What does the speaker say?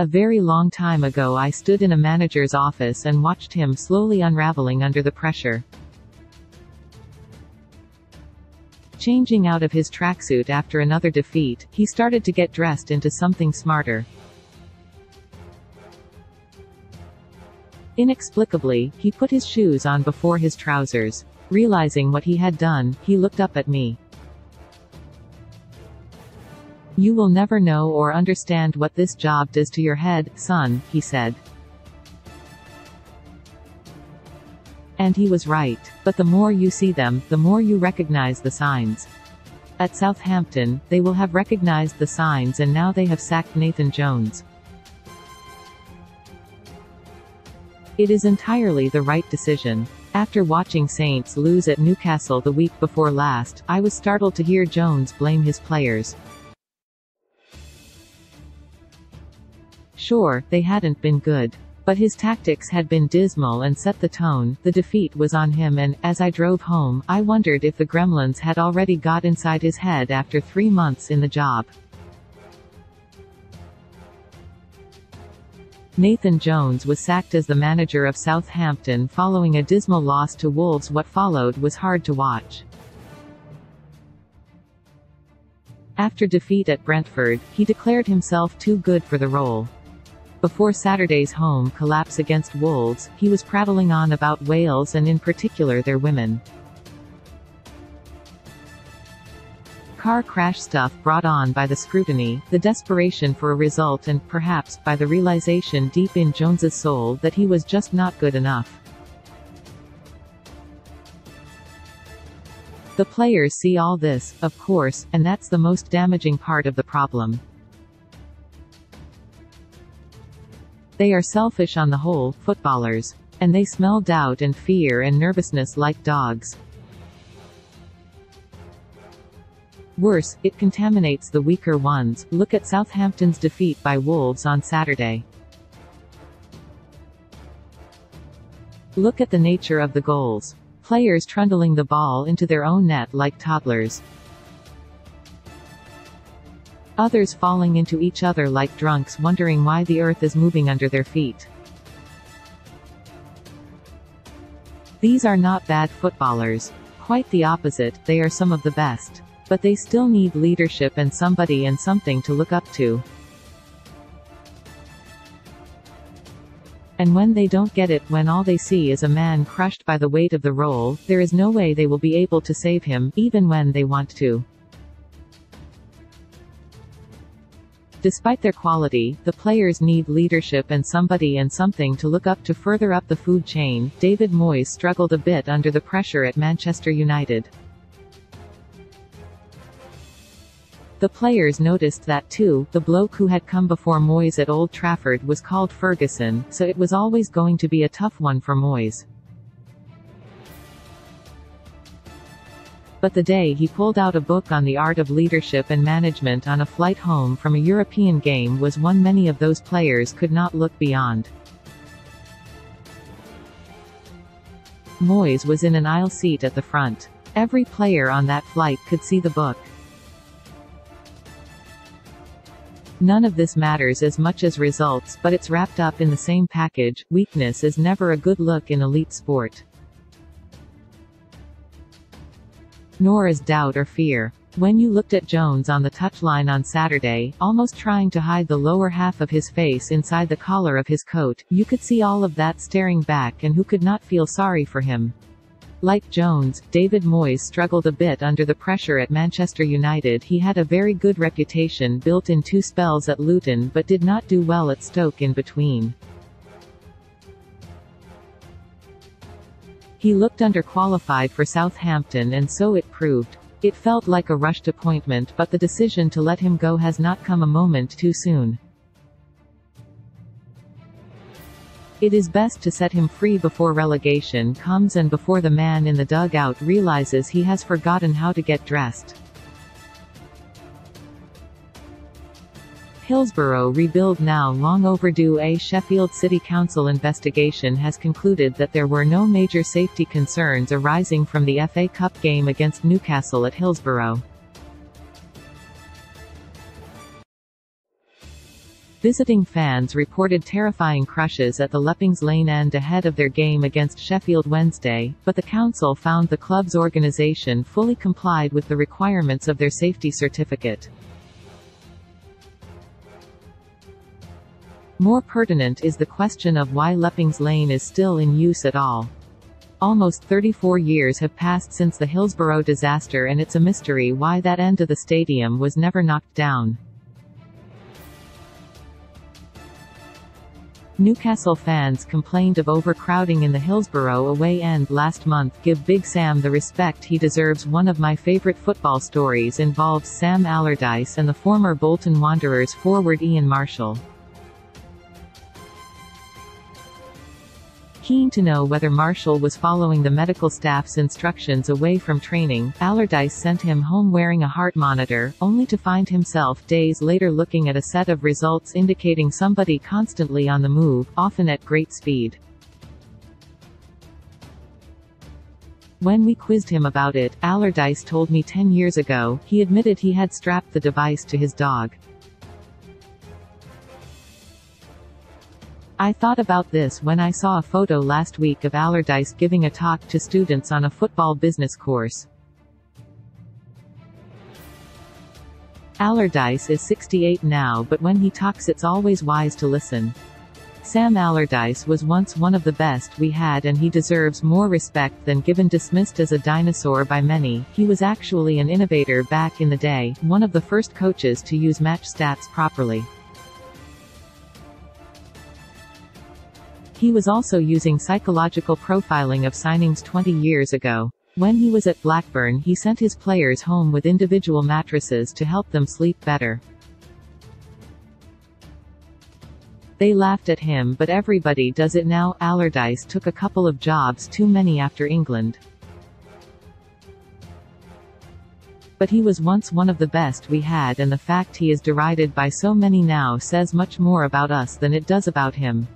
A very long time ago I stood in a manager's office and watched him slowly unraveling under the pressure. Changing out of his tracksuit after another defeat, he started to get dressed into something smarter. Inexplicably, he put his shoes on before his trousers. Realizing what he had done, he looked up at me. "You will never know or understand what this job does to your head, son," he said. And he was right. But the more you see them, the more you recognize the signs. At Southampton, they will have recognized the signs, and now they have sacked Nathan Jones. It is entirely the right decision. After watching Saints lose at Newcastle the week before last, I was startled to hear Jones blame his players. Sure, they hadn't been good. But his tactics had been dismal and set the tone. The defeat was on him, and, as I drove home, I wondered if the gremlins had already got inside his head after 3 months in the job. Nathan Jones was sacked as the manager of Southampton following a dismal loss to Wolves. What followed was hard to watch. After defeat at Brentford, he declared himself too good for the role. Before Saturday's home collapse against Wolves, he was prattling on about Wales and in particular their women. Car crash stuff brought on by the scrutiny, the desperation for a result, and, perhaps, by the realization deep in Jones's soul that he was just not good enough. The players see all this, of course, and that's the most damaging part of the problem. They are selfish on the whole, footballers. And they smell doubt and fear and nervousness like dogs. Worse, it contaminates the weaker ones. Look at Southampton's defeat by Wolves on Saturday. Look at the nature of the goals. Players trundling the ball into their own net like toddlers. Others falling into each other like drunks, wondering why the earth is moving under their feet. These are not bad footballers. Quite the opposite, they are some of the best. But they still need leadership and somebody and something to look up to. And when they don't get it, when all they see is a man crushed by the weight of the role, there is no way they will be able to save him, even when they want to. Despite their quality, the players need leadership and somebody and something to look up to. Further up the food chain, David Moyes struggled a bit under the pressure at Manchester United. The players noticed that too. The bloke who had come before Moyes at Old Trafford was called Ferguson, so it was always going to be a tough one for Moyes. But the day he pulled out a book on the art of leadership and management on a flight home from a European game was one many of those players could not look beyond. Moyes was in an aisle seat at the front. Every player on that flight could see the book. None of this matters as much as results, but it's wrapped up in the same package. Weakness is never a good look in elite sport. Nor is doubt or fear. When you looked at Jones on the touchline on Saturday, almost trying to hide the lower half of his face inside the collar of his coat, you could see all of that staring back, and who could not feel sorry for him? Like Jones, David Moyes struggled a bit under the pressure at Manchester United. He had a very good reputation built in 2 spells at Luton, but did not do well at Stoke in between. He looked underqualified for Southampton, and so it proved. It felt like a rushed appointment, but the decision to let him go has not come a moment too soon. It is best to set him free before relegation comes and before the man in the dugout realizes he has forgotten how to get dressed. Hillsborough rebuild now long overdue. A Sheffield City Council investigation has concluded that there were no major safety concerns arising from the FA Cup game against Newcastle at Hillsborough. Visiting fans reported terrifying crushes at the Leppings Lane end ahead of their game against Sheffield Wednesday, but the council found the club's organisation fully complied with the requirements of their safety certificate. More pertinent is the question of why Leppings Lane is still in use at all. Almost 34 years have passed since the Hillsborough disaster, and it's a mystery why that end of the stadium was never knocked down. Newcastle fans complained of overcrowding in the Hillsborough away end last month. Give Big Sam the respect he deserves. One of my favorite football stories involves Sam Allardyce and the former Bolton Wanderers forward Ian Marshall. Keen to know whether Marshall was following the medical staff's instructions away from training, Allardyce sent him home wearing a heart monitor, only to find himself days later looking at a set of results indicating somebody constantly on the move, often at great speed. When we quizzed him about it, Allardyce told me 10 years ago, he admitted he had strapped the device to his dog. I thought about this when I saw a photo last week of Allardyce giving a talk to students on a football business course. Allardyce is 68 now, but when he talks it's always wise to listen. Sam Allardyce was once one of the best we had, and he deserves more respect than given. Dismissed as a dinosaur by many, he was actually an innovator back in the day, one of the first coaches to use match stats properly. He was also using psychological profiling of signings 20 years ago. When he was at Blackburn, he sent his players home with individual mattresses to help them sleep better. They laughed at him, but everybody does it now. Allardyce took a couple of jobs too many after England. But he was once one of the best we had, and the fact he is derided by so many now says much more about us than it does about him.